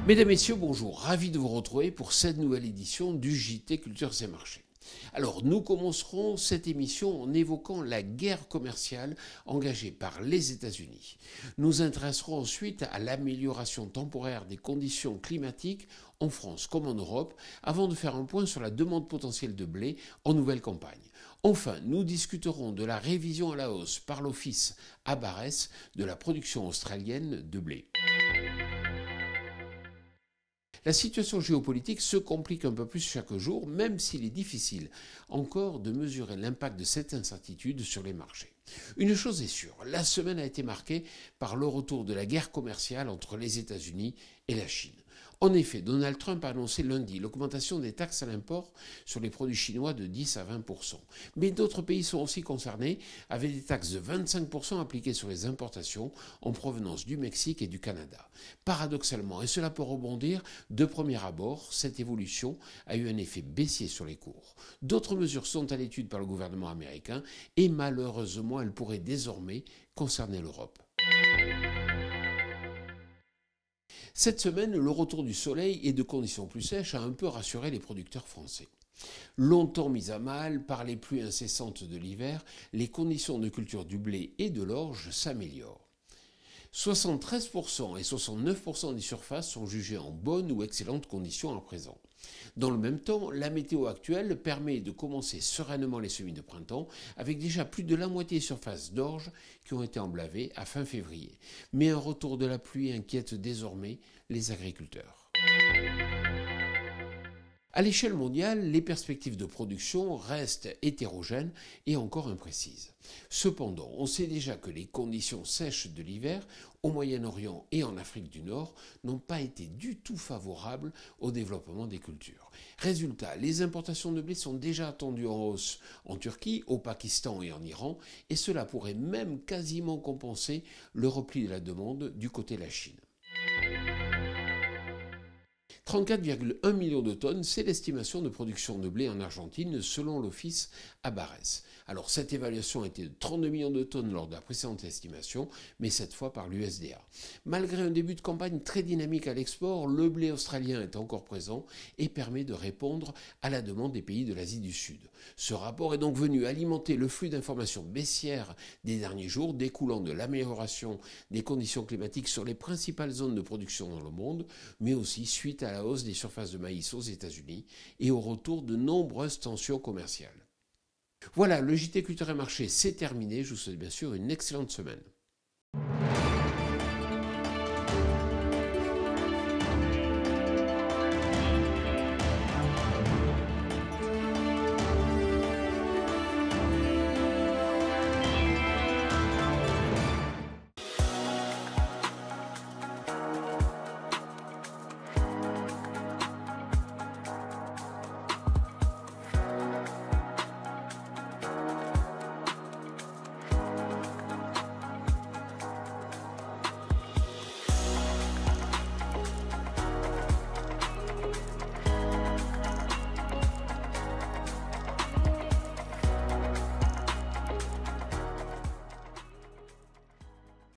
Mesdames, Messieurs, bonjour, ravi de vous retrouver pour cette nouvelle édition du JT Cultures et Marchés. Alors, nous commencerons cette émission en évoquant la guerre commerciale engagée par les États-Unis. Nous intéresserons ensuite à l'amélioration temporaire des conditions climatiques en France comme en Europe, avant de faire un point sur la demande potentielle de blé en nouvelle campagne. Enfin, nous discuterons de la révision à la hausse par l'Office à Barès de la production australienne de blé. La situation géopolitique se complique un peu plus chaque jour, même s'il est difficile encore de mesurer l'impact de cette incertitude sur les marchés. Une chose est sûre, la semaine a été marquée par le retour de la guerre commerciale entre les États-Unis et la Chine. En effet, Donald Trump a annoncé lundi l'augmentation des taxes à l'import sur les produits chinois de 10 à 20%. Mais d'autres pays sont aussi concernés, avec des taxes de 25% appliquées sur les importations en provenance du Mexique et du Canada. Paradoxalement, et cela peut rebondir, de premier abord, cette évolution a eu un effet baissier sur les cours. D'autres mesures sont à l'étude par le gouvernement américain et malheureusement, elles pourraient désormais concerner l'Europe. Cette semaine, le retour du soleil et de conditions plus sèches a un peu rassuré les producteurs français. Longtemps mis à mal par les pluies incessantes de l'hiver, les conditions de culture du blé et de l'orge s'améliorent. 73% et 69% des surfaces sont jugées en bonnes ou excellentes conditions à présent. Dans le même temps, la météo actuelle permet de commencer sereinement les semis de printemps avec déjà plus de la moitié des surfaces d'orge qui ont été emblavées à fin février. Mais un retour de la pluie inquiète désormais les agriculteurs. À l'échelle mondiale, les perspectives de production restent hétérogènes et encore imprécises. Cependant, on sait déjà que les conditions sèches de l'hiver au Moyen-Orient et en Afrique du Nord n'ont pas été du tout favorables au développement des cultures. Résultat, les importations de blé sont déjà attendues en hausse en Turquie, au Pakistan et en Iran, et cela pourrait même quasiment compenser le repli de la demande du côté de la Chine. 34,1 millions de tonnes, c'est l'estimation de production de blé en Argentine selon l'Office à Barès. Alors cette évaluation était de 32 millions de tonnes lors de la précédente estimation, mais cette fois par l'USDA. Malgré un début de campagne très dynamique à l'export, le blé australien est encore présent et permet de répondre à la demande des pays de l'Asie du Sud. Ce rapport est donc venu alimenter le flux d'informations baissières des derniers jours, découlant de l'amélioration des conditions climatiques sur les principales zones de production dans le monde, mais aussi suite à la hausse des surfaces de maïs aux États-Unis et au retour de nombreuses tensions commerciales. Voilà, le JT Culture et Marché, c'est terminé. Je vous souhaite bien sûr une excellente semaine.